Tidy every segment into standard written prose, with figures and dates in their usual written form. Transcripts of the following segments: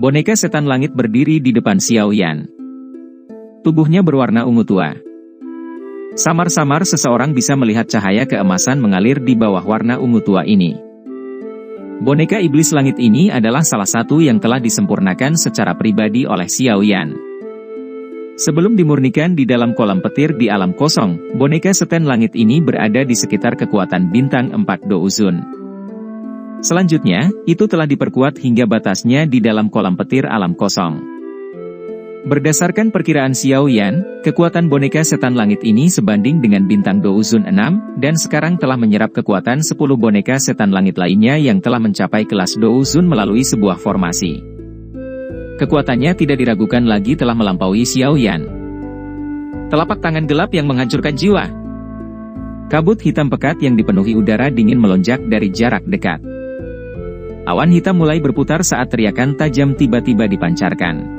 Boneka setan langit berdiri di depan Xiao Yan. Tubuhnya berwarna ungu tua. Samar-samar seseorang bisa melihat cahaya keemasan mengalir di bawah warna ungu tua ini. Boneka iblis langit ini adalah salah satu yang telah disempurnakan secara pribadi oleh Xiao Yan. Sebelum dimurnikan di dalam kolam petir di alam kosong, boneka setan langit ini berada di sekitar kekuatan bintang 4 Douzun. Selanjutnya, itu telah diperkuat hingga batasnya di dalam kolam petir alam kosong. Berdasarkan perkiraan Xiao Yan, kekuatan boneka setan langit ini sebanding dengan bintang Douzun 6, dan sekarang telah menyerap kekuatan 10 boneka setan langit lainnya yang telah mencapai kelas Douzun melalui sebuah formasi. Kekuatannya tidak diragukan lagi telah melampaui Xiao Yan. Telapak tangan gelap yang menghancurkan jiwa. Kabut hitam pekat yang dipenuhi udara dingin melonjak dari jarak dekat. Awan hitam mulai berputar saat teriakan tajam tiba-tiba dipancarkan.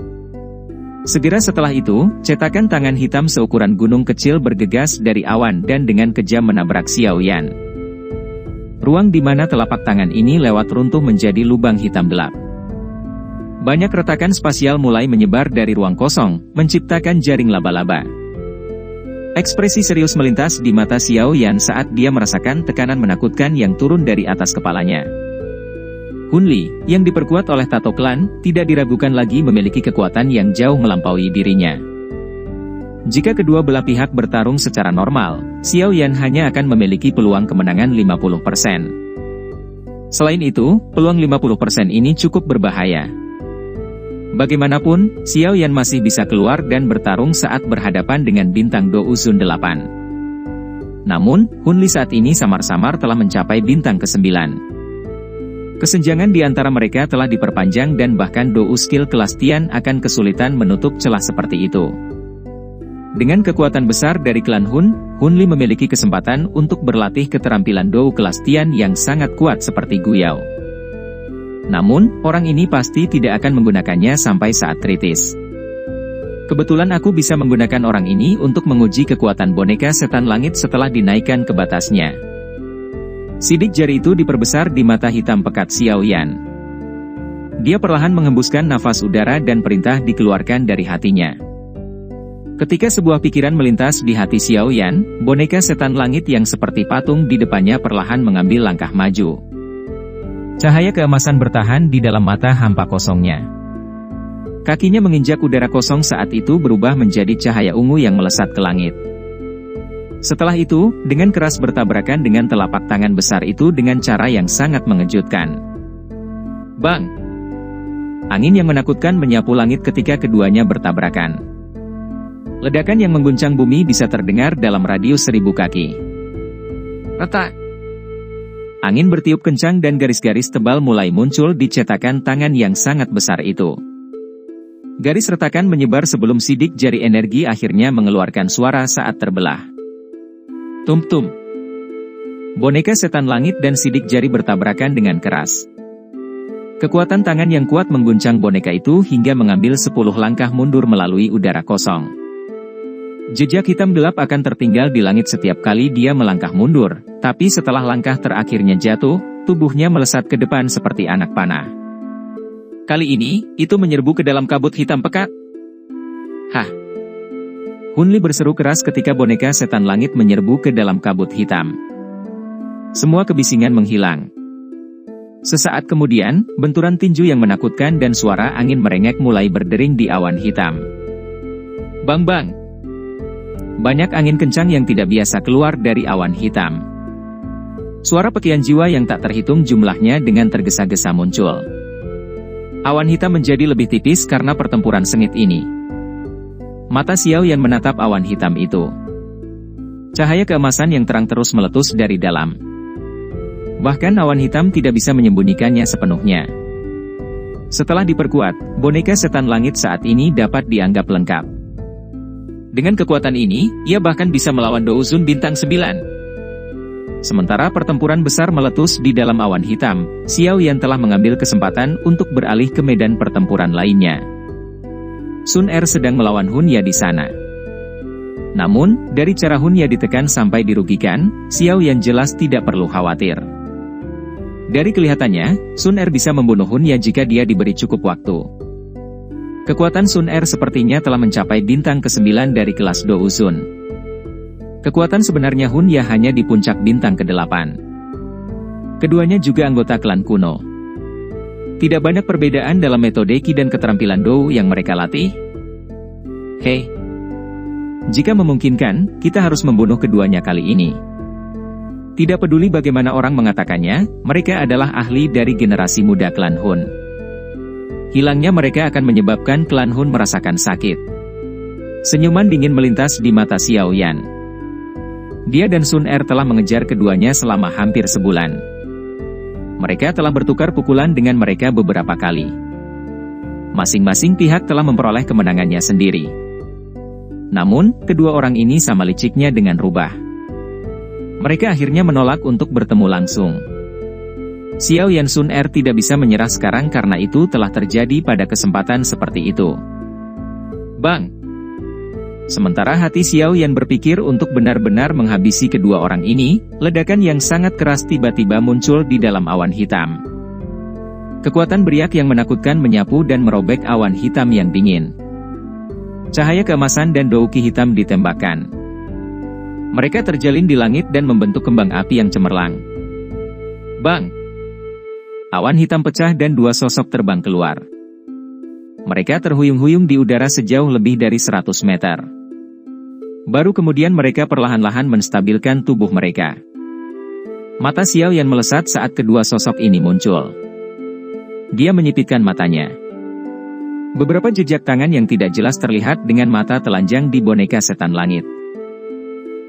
Segera setelah itu, cetakan tangan hitam seukuran gunung kecil bergegas dari awan dan dengan kejam menabrak Xiao Yan. Ruang di mana telapak tangan ini lewat runtuh menjadi lubang hitam gelap. Banyak retakan spasial mulai menyebar dari ruang kosong, menciptakan jaring laba-laba. Ekspresi serius melintas di mata Xiao Yan saat dia merasakan tekanan menakutkan yang turun dari atas kepalanya. Hun Li, yang diperkuat oleh Tato Clan, tidak diragukan lagi memiliki kekuatan yang jauh melampaui dirinya. Jika kedua belah pihak bertarung secara normal, Xiao Yan hanya akan memiliki peluang kemenangan 50%. Selain itu, peluang 50% ini cukup berbahaya. Bagaimanapun, Xiao Yan masih bisa keluar dan bertarung saat berhadapan dengan bintang Douzun 8. Namun, Hun Li saat ini samar-samar telah mencapai bintang ke-9. Kesenjangan di antara mereka telah diperpanjang dan bahkan Dou skill kelas Tian akan kesulitan menutup celah seperti itu. Dengan kekuatan besar dari klan Hun, Hun Li memiliki kesempatan untuk berlatih keterampilan Dou kelas Tian yang sangat kuat seperti Guyao. Namun, orang ini pasti tidak akan menggunakannya sampai saat kritis. Kebetulan aku bisa menggunakan orang ini untuk menguji kekuatan boneka setan langit setelah dinaikkan ke batasnya. Sidik jari itu diperbesar di mata hitam pekat Xiao Yan. Dia perlahan menghembuskan nafas udara dan perintah dikeluarkan dari hatinya. Ketika sebuah pikiran melintas di hati Xiao Yan, boneka setan langit yang seperti patung di depannya perlahan mengambil langkah maju. Cahaya keemasan bertahan di dalam mata hampa kosongnya. Kakinya menginjak udara kosong saat itu berubah menjadi cahaya ungu yang melesat ke langit. Setelah itu, dengan keras bertabrakan dengan telapak tangan besar itu dengan cara yang sangat mengejutkan. Bang! Angin yang menakutkan menyapu langit ketika keduanya bertabrakan. Ledakan yang mengguncang bumi bisa terdengar dalam radius 1000 kaki. Retak! Angin bertiup kencang dan garis-garis tebal mulai muncul di cetakan tangan yang sangat besar itu. Garis retakan menyebar sebelum sidik jari energi akhirnya mengeluarkan suara saat terbelah. Tum-tum. Boneka setan langit dan sidik jari bertabrakan dengan keras. Kekuatan tangan yang kuat mengguncang boneka itu hingga mengambil 10 langkah mundur melalui udara kosong. Jejak hitam gelap akan tertinggal di langit setiap kali dia melangkah mundur, tapi setelah langkah terakhirnya jatuh, tubuhnya melesat ke depan seperti anak panah. Kali ini, itu menyerbu ke dalam kabut hitam pekat. Hah! Hun Li berseru keras ketika boneka setan langit menyerbu ke dalam kabut hitam. Semua kebisingan menghilang. Sesaat kemudian, benturan tinju yang menakutkan dan suara angin merengek mulai berdering di awan hitam. Bang-bang! Banyak angin kencang yang tidak biasa keluar dari awan hitam. Suara pekian jiwa yang tak terhitung jumlahnya dengan tergesa-gesa muncul. Awan hitam menjadi lebih tipis karena pertempuran sengit ini. Mata Xiao Yan menatap awan hitam itu. Cahaya keemasan yang terang terus meletus dari dalam. Bahkan awan hitam tidak bisa menyembunyikannya sepenuhnya. Setelah diperkuat, boneka setan langit saat ini dapat dianggap lengkap. Dengan kekuatan ini, ia bahkan bisa melawan Douzun bintang 9. Sementara pertempuran besar meletus di dalam awan hitam, Xiao Yan telah mengambil kesempatan untuk beralih ke medan pertempuran lainnya. Sun Er sedang melawan Hun Ya di sana. Namun, dari cara Hun Ya ditekan sampai dirugikan, Xiao Yan jelas tidak perlu khawatir. Dari kelihatannya, Sun Er bisa membunuh Hun Ya jika dia diberi cukup waktu. Kekuatan Sun Er sepertinya telah mencapai bintang ke-9 dari kelas Do Uzun. Kekuatan sebenarnya Hun Ya hanya di puncak bintang ke-8. Keduanya juga anggota klan kuno. Tidak banyak perbedaan dalam metode Ki dan keterampilan Dou yang mereka latih. Hei, jika memungkinkan, kita harus membunuh keduanya kali ini. Tidak peduli bagaimana orang mengatakannya, mereka adalah ahli dari generasi muda klan Hun. Hilangnya mereka akan menyebabkan klan Hun merasakan sakit. Senyuman dingin melintas di mata Xiao Yan. Dia dan Sun Er telah mengejar keduanya selama hampir sebulan. Mereka telah bertukar pukulan dengan mereka beberapa kali. Masing-masing pihak telah memperoleh kemenangannya sendiri. Namun, kedua orang ini sama liciknya dengan rubah. Mereka akhirnya menolak untuk bertemu langsung. Xiao Yan Sun Er tidak bisa menyerah sekarang karena itu telah terjadi pada kesempatan seperti itu. Bang! Sementara hati Xiao Yan berpikir untuk benar-benar menghabisi kedua orang ini, ledakan yang sangat keras tiba-tiba muncul di dalam awan hitam. Kekuatan beriak yang menakutkan menyapu dan merobek awan hitam yang dingin. Cahaya keemasan dan douki hitam ditembakkan. Mereka terjalin di langit dan membentuk kembang api yang cemerlang. Bang! Awan hitam pecah dan dua sosok terbang keluar. Mereka terhuyung-huyung di udara sejauh lebih dari 100 meter. Baru kemudian mereka perlahan-lahan menstabilkan tubuh mereka. Mata Xiao Yan melesat saat kedua sosok ini muncul. Dia menyipitkan matanya. Beberapa jejak tangan yang tidak jelas terlihat dengan mata telanjang di boneka setan langit.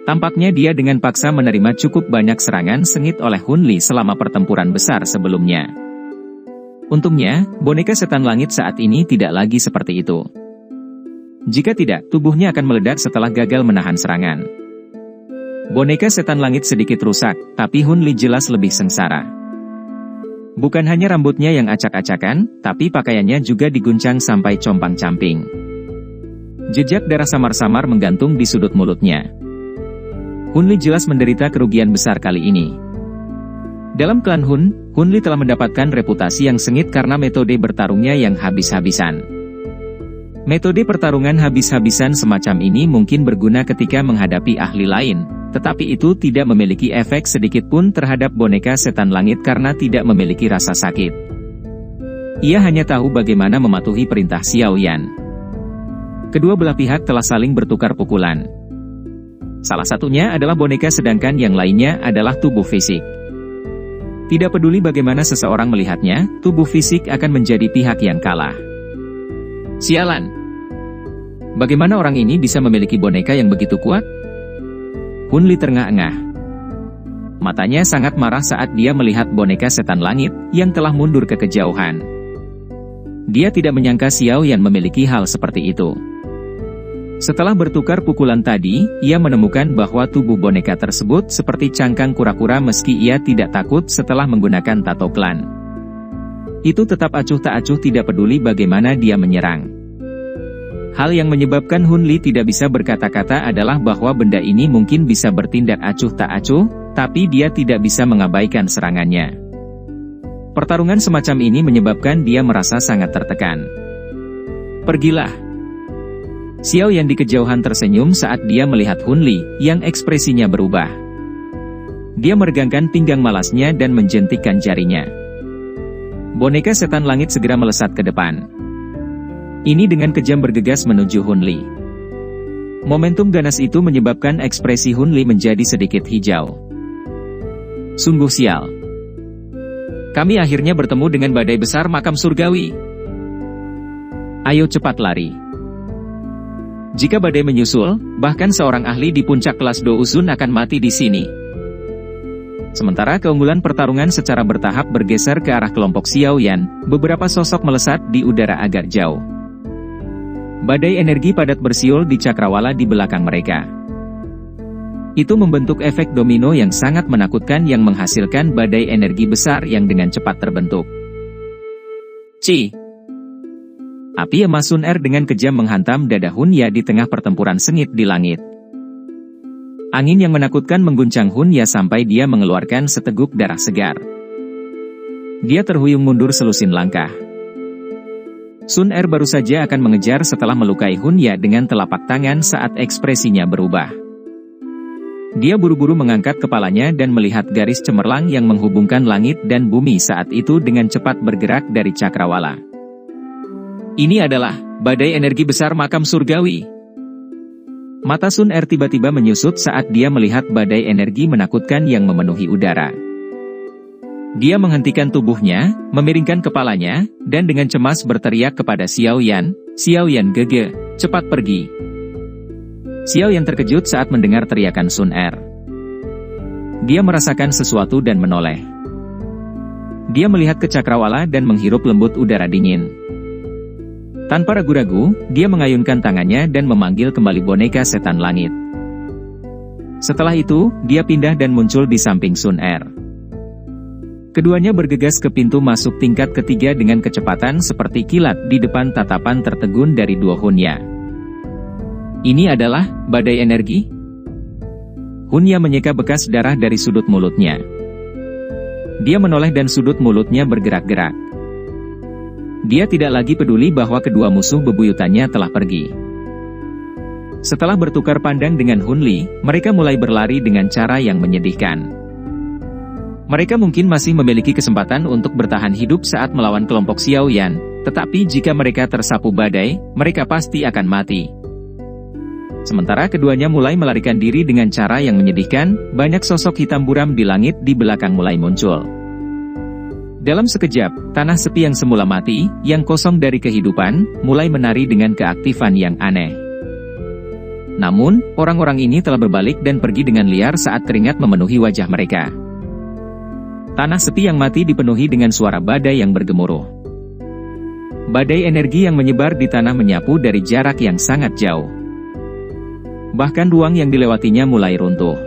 Tampaknya dia dengan paksa menerima cukup banyak serangan sengit oleh Hun Li selama pertempuran besar sebelumnya. Untungnya, boneka setan langit saat ini tidak lagi seperti itu. Jika tidak, tubuhnya akan meledak setelah gagal menahan serangan. Boneka setan langit sedikit rusak, tapi Hun Li jelas lebih sengsara. Bukan hanya rambutnya yang acak-acakan, tapi pakaiannya juga diguncang sampai compang-camping. Jejak darah samar-samar menggantung di sudut mulutnya. Hun Li jelas menderita kerugian besar kali ini. Dalam klan Hun Li telah mendapatkan reputasi yang sengit karena metode bertarungnya yang habis-habisan. Metode pertarungan habis-habisan semacam ini mungkin berguna ketika menghadapi ahli lain, tetapi itu tidak memiliki efek sedikit pun terhadap boneka setan langit karena tidak memiliki rasa sakit. Ia hanya tahu bagaimana mematuhi perintah Xiao Yan. Kedua belah pihak telah saling bertukar pukulan. Salah satunya adalah boneka sedangkan yang lainnya adalah tubuh fisik. Tidak peduli bagaimana seseorang melihatnya, tubuh fisik akan menjadi pihak yang kalah. Sialan! Bagaimana orang ini bisa memiliki boneka yang begitu kuat? Hun Li terengah-engah. Matanya sangat marah saat dia melihat boneka setan langit, yang telah mundur ke kejauhan. Dia tidak menyangka Xiao Yan memiliki hal seperti itu. Setelah bertukar pukulan tadi, ia menemukan bahwa tubuh boneka tersebut seperti cangkang kura-kura meski ia tidak takut setelah menggunakan tato klan. Itu tetap acuh tak acuh tidak peduli bagaimana dia menyerang. Hal yang menyebabkan Hun Li tidak bisa berkata-kata adalah bahwa benda ini mungkin bisa bertindak acuh tak acuh, tapi dia tidak bisa mengabaikan serangannya. Pertarungan semacam ini menyebabkan dia merasa sangat tertekan. Pergilah! Xiao Yan di kejauhan tersenyum saat dia melihat Hun Li, yang ekspresinya berubah. Dia meregangkan pinggang malasnya dan menjentikkan jarinya. Boneka setan langit segera melesat ke depan. Ini dengan kejam bergegas menuju Hun Li. Momentum ganas itu menyebabkan ekspresi Hun Li menjadi sedikit hijau. Sungguh sial. Kami akhirnya bertemu dengan badai besar makam surgawi. Ayo cepat lari. Jika badai menyusul, bahkan seorang ahli di puncak kelas Do Uzun akan mati di sini. Sementara keunggulan pertarungan secara bertahap bergeser ke arah kelompok Xiao Yan, beberapa sosok melesat di udara agak jauh. Badai energi padat bersiul di cakrawala di belakang mereka. Itu membentuk efek domino yang sangat menakutkan yang menghasilkan badai energi besar yang dengan cepat terbentuk. Api emas Sun Er dengan kejam menghantam dada Hun Ya di tengah pertempuran sengit di langit. Angin yang menakutkan mengguncang Hun Ya sampai dia mengeluarkan seteguk darah segar. Dia terhuyung mundur selusin langkah. Sun Er baru saja akan mengejar setelah melukai Hun Ya dengan telapak tangan saat ekspresinya berubah. Dia buru-buru mengangkat kepalanya dan melihat garis cemerlang yang menghubungkan langit dan bumi saat itu dengan cepat bergerak dari cakrawala. Ini adalah badai energi besar makam surgawi. Mata Sun Er tiba-tiba menyusut saat dia melihat badai energi menakutkan yang memenuhi udara. Dia menghentikan tubuhnya, memiringkan kepalanya, dan dengan cemas berteriak kepada Xiao Yan, "Xiao Yan Gege, cepat pergi." Xiao Yan terkejut saat mendengar teriakan Sun Er. Dia merasakan sesuatu dan menoleh. Dia melihat ke cakrawala dan menghirup lembut udara dingin. Tanpa ragu-ragu, dia mengayunkan tangannya dan memanggil kembali boneka setan langit. Setelah itu, dia pindah dan muncul di samping Sun Er. Keduanya bergegas ke pintu masuk tingkat ketiga dengan kecepatan seperti kilat di depan tatapan tertegun dari dua Hun Ya. Ini adalah badai energi? Hun Ya menyeka bekas darah dari sudut mulutnya. Dia menoleh dan sudut mulutnya bergerak-gerak. Dia tidak lagi peduli bahwa kedua musuh bebuyutannya telah pergi. Setelah bertukar pandang dengan Hun Li, mereka mulai berlari dengan cara yang menyedihkan. Mereka mungkin masih memiliki kesempatan untuk bertahan hidup saat melawan kelompok Xiao Yan, tetapi jika mereka tersapu badai, mereka pasti akan mati. Sementara keduanya mulai melarikan diri dengan cara yang menyedihkan, banyak sosok hitam buram di langit di belakang mulai muncul. Dalam sekejap, tanah sepi yang semula mati, yang kosong dari kehidupan, mulai menari dengan keaktifan yang aneh. Namun, orang-orang ini telah berbalik dan pergi dengan liar saat keringat memenuhi wajah mereka. Tanah sepi yang mati dipenuhi dengan suara badai yang bergemuruh. Badai energi yang menyebar di tanah menyapu dari jarak yang sangat jauh. Bahkan ruang yang dilewatinya mulai runtuh.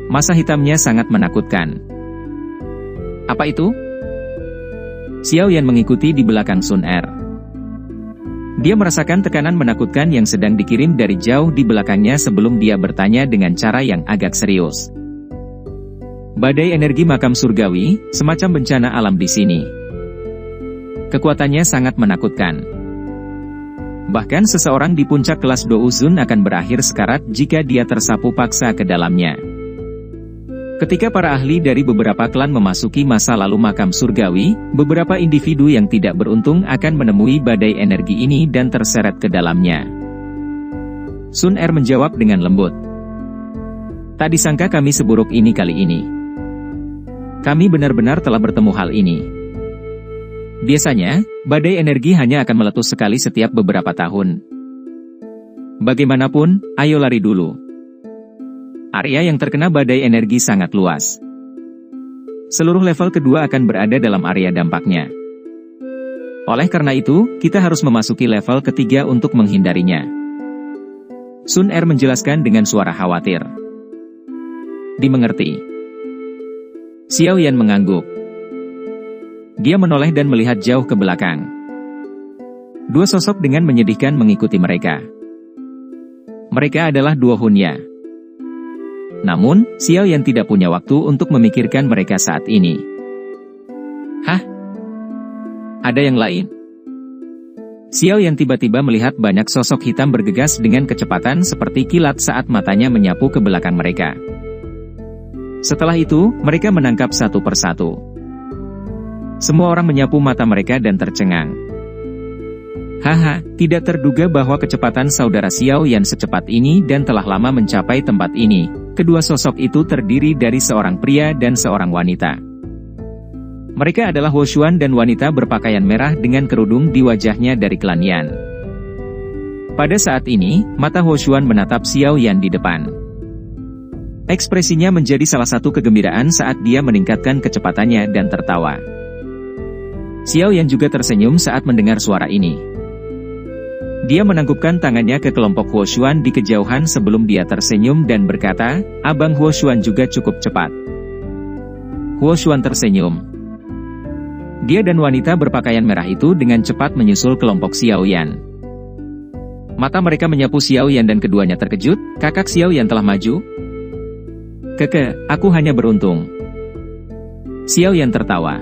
Masa hitamnya sangat menakutkan. Apa itu? Xiao Yan mengikuti di belakang Sun Er. Dia merasakan tekanan menakutkan yang sedang dikirim dari jauh di belakangnya sebelum dia bertanya dengan cara yang agak serius. Badai energi makam surgawi, semacam bencana alam di sini. Kekuatannya sangat menakutkan. Bahkan seseorang di puncak kelas Douzun akan berakhir sekarat jika dia tersapu paksa ke dalamnya. Ketika para ahli dari beberapa klan memasuki masa lalu makam surgawi, beberapa individu yang tidak beruntung akan menemui badai energi ini dan terseret ke dalamnya. Sun Er menjawab dengan lembut. Tak disangka kami seburuk ini kali ini. Kami benar-benar telah bertemu hal ini. Biasanya, badai energi hanya akan meletus sekali setiap beberapa tahun. Bagaimanapun, ayo lari dulu. Area yang terkena badai energi sangat luas. Seluruh level kedua akan berada dalam area dampaknya. Oleh karena itu, kita harus memasuki level ketiga untuk menghindarinya. Sun Er menjelaskan dengan suara khawatir. Dimengerti. Xiao Yan mengangguk. Dia menoleh dan melihat jauh ke belakang. Dua sosok dengan menyedihkan mengikuti mereka. Mereka adalah dua Hun Ya. Namun, Xiao Yan tidak punya waktu untuk memikirkan mereka saat ini. Hah? Ada yang lain? Xiao Yan tiba-tiba melihat banyak sosok hitam bergegas dengan kecepatan seperti kilat saat matanya menyapu ke belakang mereka. Setelah itu, mereka menangkap satu persatu. Semua orang menyapu mata mereka dan tercengang. Haha, tidak terduga bahwa kecepatan saudara Xiao Yan secepat ini dan telah lama mencapai tempat ini. Kedua sosok itu terdiri dari seorang pria dan seorang wanita. Mereka adalah Huo Xuan dan wanita berpakaian merah dengan kerudung di wajahnya dari klan Yan. Pada saat ini, mata Huo Xuan menatap Xiao Yan di depan. Ekspresinya menjadi salah satu kegembiraan saat dia meningkatkan kecepatannya dan tertawa. Xiao Yan juga tersenyum saat mendengar suara ini. Dia menangkupkan tangannya ke kelompok Huo Xuan di kejauhan sebelum dia tersenyum dan berkata, "Abang Huo Xuan juga cukup cepat." Huo Xuan tersenyum. Dia dan wanita berpakaian merah itu dengan cepat menyusul kelompok Xiao Yan. Mata mereka menyapu Xiao Yan dan keduanya terkejut, kakak Xiao Yan telah maju? Keke, aku hanya beruntung. Xiao Yan tertawa.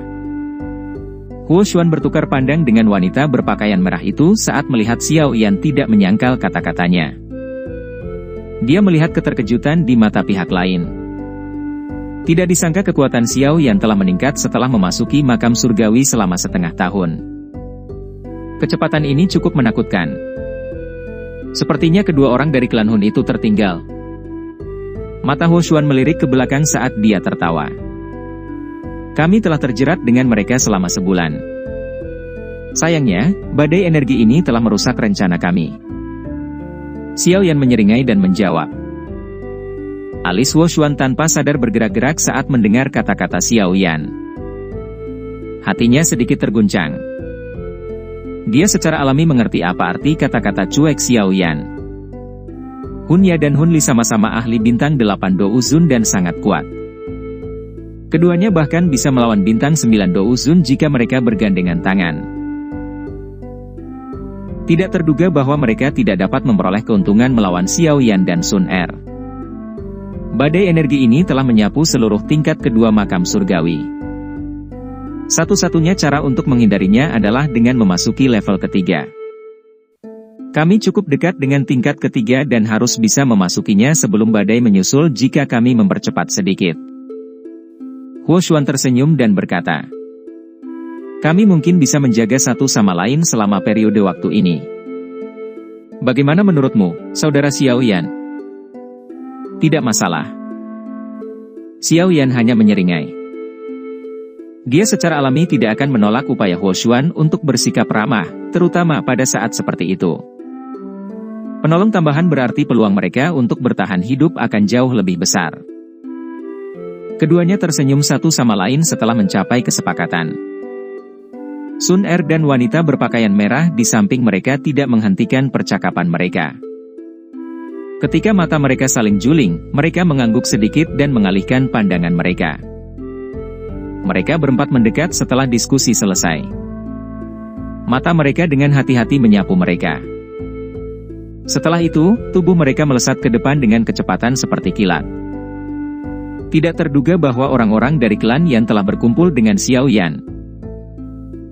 Huo Xuan bertukar pandang dengan wanita berpakaian merah itu saat melihat Xiao Yan tidak menyangkal kata-katanya. Dia melihat keterkejutan di mata pihak lain. Tidak disangka kekuatan Xiao Yan telah meningkat setelah memasuki makam surgawi selama setengah tahun. Kecepatan ini cukup menakutkan. Sepertinya kedua orang dari klan Hun itu tertinggal. Mata Huo Xuan melirik ke belakang saat dia tertawa. Kami telah terjerat dengan mereka selama sebulan. Sayangnya, badai energi ini telah merusak rencana kami. Xiao Yan menyeringai dan menjawab. Alis Huo Xuan tanpa sadar bergerak-gerak saat mendengar kata-kata Xiao Yan. Hatinya sedikit terguncang. Dia secara alami mengerti apa arti kata-kata cuek Xiao Yan. Hun Ya dan Hun Li sama-sama ahli bintang 8 Do Uzun dan sangat kuat. Keduanya bahkan bisa melawan bintang 9 Do Uzun jika mereka bergandengan tangan. Tidak terduga bahwa mereka tidak dapat memperoleh keuntungan melawan Xiao Yan dan Sun Er. Badai energi ini telah menyapu seluruh tingkat kedua makam surgawi. Satu-satunya cara untuk menghindarinya adalah dengan memasuki level ketiga. Kami cukup dekat dengan tingkat ketiga dan harus bisa memasukinya sebelum badai menyusul jika kami mempercepat sedikit. Huo Xuan tersenyum dan berkata, kami mungkin bisa menjaga satu sama lain selama periode waktu ini. Bagaimana menurutmu, saudara Xiao Yan? Tidak masalah. Xiao Yan hanya menyeringai. Dia secara alami tidak akan menolak upaya Huo Xuan untuk bersikap ramah, terutama pada saat seperti itu. Penolong tambahan berarti peluang mereka untuk bertahan hidup akan jauh lebih besar. Keduanya tersenyum satu sama lain setelah mencapai kesepakatan. Sun Er dan wanita berpakaian merah di samping mereka tidak menghentikan percakapan mereka. Ketika mata mereka saling juling, mereka mengangguk sedikit dan mengalihkan pandangan mereka. Mereka berempat mendekat setelah diskusi selesai. Mata mereka dengan hati-hati menyapu mereka. Setelah itu, tubuh mereka melesat ke depan dengan kecepatan seperti kilat. Tidak terduga bahwa orang-orang dari klan Yan telah berkumpul dengan Xiao Yan.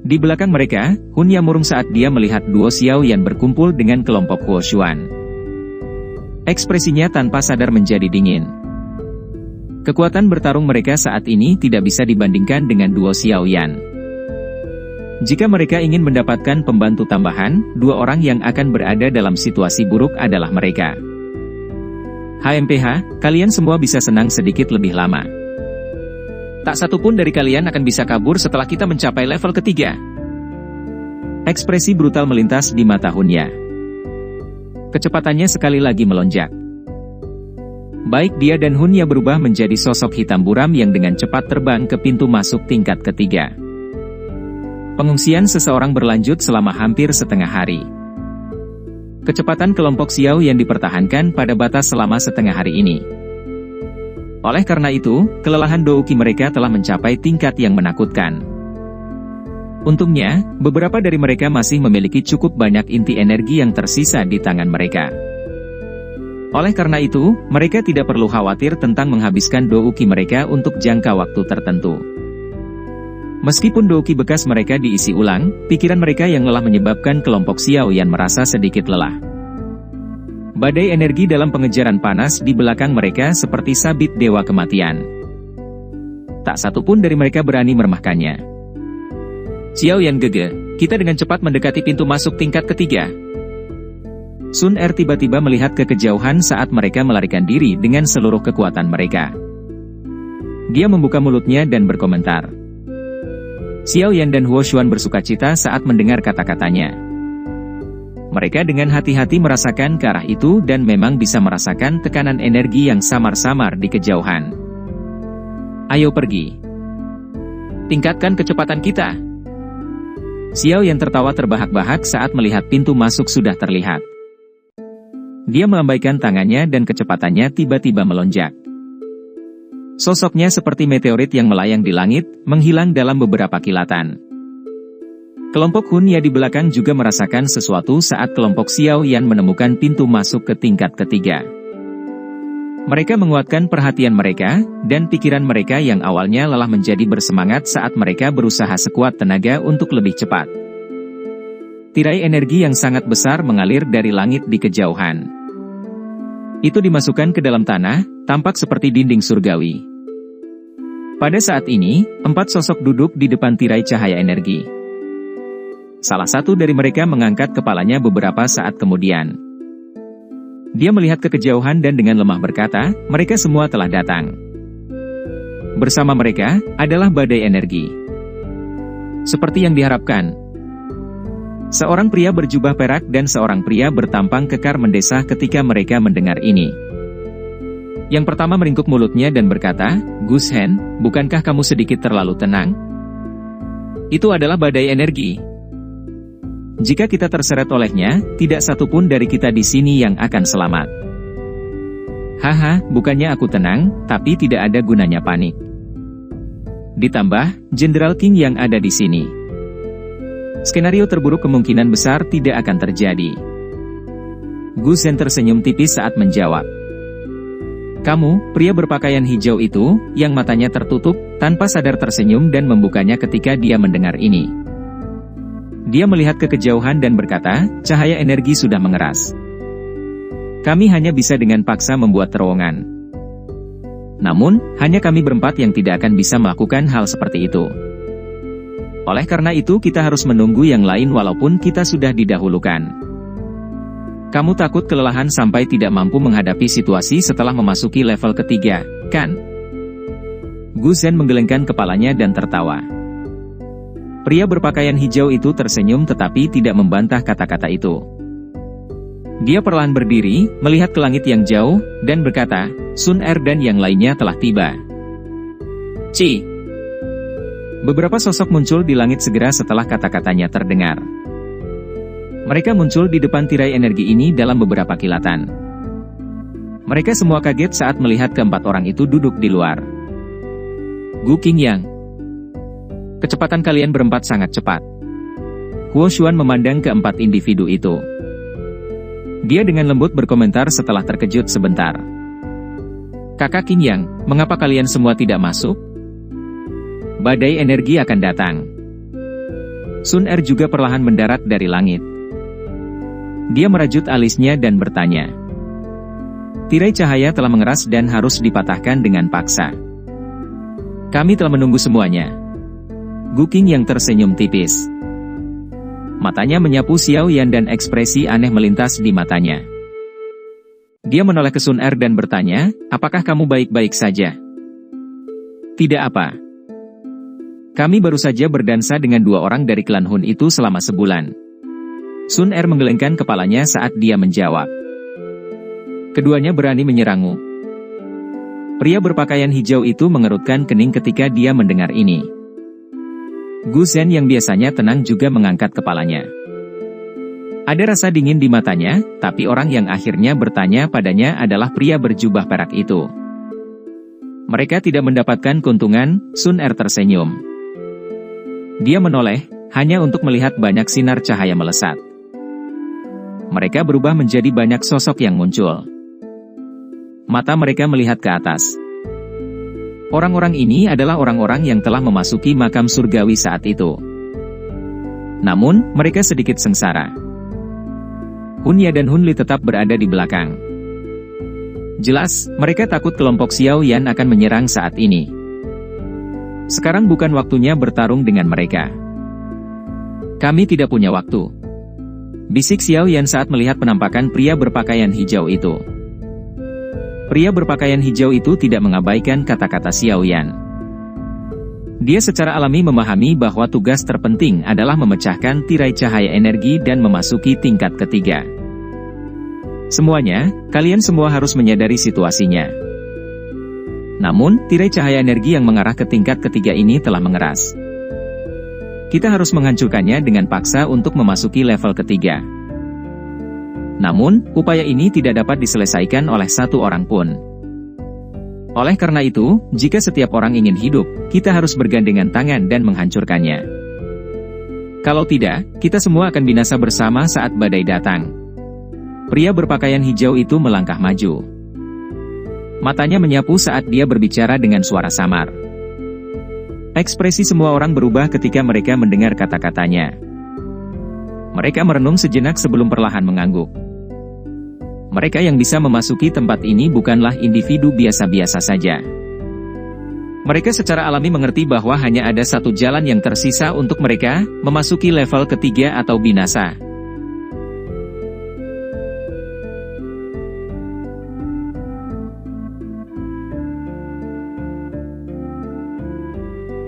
Di belakang mereka, Hun Ya murung saat dia melihat duo Xiao Yan berkumpul dengan kelompok Huo Xuan. Ekspresinya tanpa sadar menjadi dingin. Kekuatan bertarung mereka saat ini tidak bisa dibandingkan dengan duo Xiao Yan. Jika mereka ingin mendapatkan pembantu tambahan, dua orang yang akan berada dalam situasi buruk adalah mereka. HMPH, kalian semua bisa senang sedikit lebih lama. Tak satu pun dari kalian akan bisa kabur setelah kita mencapai level ketiga. Ekspresi brutal melintas di mata Hun Ya. Kecepatannya sekali lagi melonjak. Baik dia dan Hun Ya berubah menjadi sosok hitam buram yang dengan cepat terbang ke pintu masuk tingkat ketiga. Pengungsian seseorang berlanjut selama hampir setengah hari. Kecepatan kelompok Xiao yang dipertahankan pada batas selama setengah hari ini. Oleh karena itu, kelelahan douki mereka telah mencapai tingkat yang menakutkan. Untungnya, beberapa dari mereka masih memiliki cukup banyak inti energi yang tersisa di tangan mereka. Oleh karena itu, mereka tidak perlu khawatir tentang menghabiskan douki mereka untuk jangka waktu tertentu. Meskipun douki bekas mereka diisi ulang, pikiran mereka yang lelah menyebabkan kelompok Xiao Yan merasa sedikit lelah. Badai energi dalam pengejaran panas di belakang mereka seperti sabit dewa kematian. Tak satu pun dari mereka berani meremehkannya. Xiao Yan gege, kita dengan cepat mendekati pintu masuk tingkat ketiga. Sun Er tiba-tiba melihat ke kejauhan saat mereka melarikan diri dengan seluruh kekuatan mereka. Dia membuka mulutnya dan berkomentar. Xiao Yan dan Huo Xuan bersukacita saat mendengar kata-katanya. Mereka dengan hati-hati merasakan ke arah itu dan memang bisa merasakan tekanan energi yang samar-samar di kejauhan. Ayo pergi. Tingkatkan kecepatan kita. Xiao Yan tertawa terbahak-bahak saat melihat pintu masuk sudah terlihat. Dia melambaikan tangannya dan kecepatannya tiba-tiba melonjak. Sosoknya seperti meteorit yang melayang di langit, menghilang dalam beberapa kilatan. Kelompok Hun Ya di belakang juga merasakan sesuatu saat kelompok Xiao Yan menemukan pintu masuk ke tingkat ketiga. Mereka menguatkan perhatian mereka, dan pikiran mereka yang awalnya lelah menjadi bersemangat saat mereka berusaha sekuat tenaga untuk lebih cepat. Tirai energi yang sangat besar mengalir dari langit di kejauhan. Itu dimasukkan ke dalam tanah, tampak seperti dinding surgawi. Pada saat ini, 4 sosok duduk di depan tirai cahaya energi. Salah satu dari mereka mengangkat kepalanya beberapa saat kemudian. Dia melihat ke kejauhan dan dengan lemah berkata, mereka semua telah datang. Bersama mereka, adalah badai energi. Seperti yang diharapkan. Seorang pria berjubah perak dan seorang pria bertampang kekar mendesah ketika mereka mendengar ini. Yang pertama meringkuk mulutnya dan berkata, Gus Hen, bukankah kamu sedikit terlalu tenang? Itu adalah badai energi. Jika kita terseret olehnya, tidak satupun dari kita di sini yang akan selamat. Haha, bukannya aku tenang, tapi tidak ada gunanya panik. Ditambah, Jenderal King yang ada di sini. Skenario terburuk kemungkinan besar tidak akan terjadi. Gu Zhen tersenyum tipis saat menjawab. Kamu, pria berpakaian hijau itu, yang matanya tertutup, tanpa sadar tersenyum dan membukanya ketika dia mendengar ini. Dia melihat ke kejauhan dan berkata, cahaya energi sudah mengeras. Kami hanya bisa dengan paksa membuat terowongan. Namun, hanya kami berempat yang tidak akan bisa melakukan hal seperti itu. Oleh karena itu kita harus menunggu yang lain walaupun kita sudah didahulukan. Kamu takut kelelahan sampai tidak mampu menghadapi situasi setelah memasuki level ketiga, kan? Gu Zhen menggelengkan kepalanya dan tertawa. Pria berpakaian hijau itu tersenyum tetapi tidak membantah kata-kata itu. Dia perlahan berdiri, melihat ke langit yang jauh, dan berkata, Sun Er dan yang lainnya telah tiba. Ci. Beberapa sosok muncul di langit segera setelah kata-katanya terdengar. Mereka muncul di depan tirai energi ini dalam beberapa kilatan. Mereka semua kaget saat melihat keempat orang itu duduk di luar. Gu Qingyang. Kecepatan kalian berempat sangat cepat. Huo Xuan memandang keempat individu itu. Dia dengan lembut berkomentar setelah terkejut sebentar. Kakak Qingyang, mengapa kalian semua tidak masuk? Badai energi akan datang. Sun Er juga perlahan mendarat dari langit. Dia merajut alisnya dan bertanya. Tirai cahaya telah mengeras dan harus dipatahkan dengan paksa. Kami telah menunggu semuanya. Gu Qing yang tersenyum tipis. Matanya menyapu Xiao Yan dan ekspresi aneh melintas di matanya. Dia menoleh ke Sun Er dan bertanya, apakah kamu baik-baik saja? Tidak apa. Kami baru saja berdansa dengan 2 orang dari klan Hun itu selama sebulan. Sun Er menggelengkan kepalanya saat dia menjawab. Keduanya berani menyerangmu. Pria berpakaian hijau itu mengerutkan kening ketika dia mendengar ini. Gu Zhen yang biasanya tenang juga mengangkat kepalanya. Ada rasa dingin di matanya, tapi orang yang akhirnya bertanya padanya adalah pria berjubah perak itu. Mereka tidak mendapatkan keuntungan, Sun Er tersenyum. Dia menoleh, hanya untuk melihat banyak sinar cahaya melesat. Mereka berubah menjadi banyak sosok yang muncul. Mata mereka melihat ke atas. Orang-orang ini adalah orang-orang yang telah memasuki makam surgawi saat itu. Namun, mereka sedikit sengsara. Hunya dan Hunli tetap berada di belakang. Jelas, mereka takut kelompok Xiao Yan akan menyerang saat ini. Sekarang bukan waktunya bertarung dengan mereka. Kami tidak punya waktu. Bisik Xiao Yan saat melihat penampakan pria berpakaian hijau itu. Pria berpakaian hijau itu tidak mengabaikan kata-kata Xiao Yan. Dia secara alami memahami bahwa tugas terpenting adalah memecahkan tirai cahaya energi dan memasuki tingkat ketiga. Semuanya, kalian semua harus menyadari situasinya. Namun, tirai cahaya energi yang mengarah ke tingkat ketiga ini telah mengeras. Kita harus menghancurkannya dengan paksa untuk memasuki level ketiga. Namun, upaya ini tidak dapat diselesaikan oleh satu orang pun. Oleh karena itu, jika setiap orang ingin hidup, kita harus bergandengan tangan dan menghancurkannya. Kalau tidak, kita semua akan binasa bersama saat badai datang. Pria berpakaian hijau itu melangkah maju. Matanya menyapu saat dia berbicara dengan suara samar. Ekspresi semua orang berubah ketika mereka mendengar kata-katanya. Mereka merenung sejenak sebelum perlahan mengangguk. Mereka yang bisa memasuki tempat ini bukanlah individu biasa-biasa saja. Mereka secara alami mengerti bahwa hanya ada satu jalan yang tersisa untuk mereka, memasuki level ketiga atau binasa.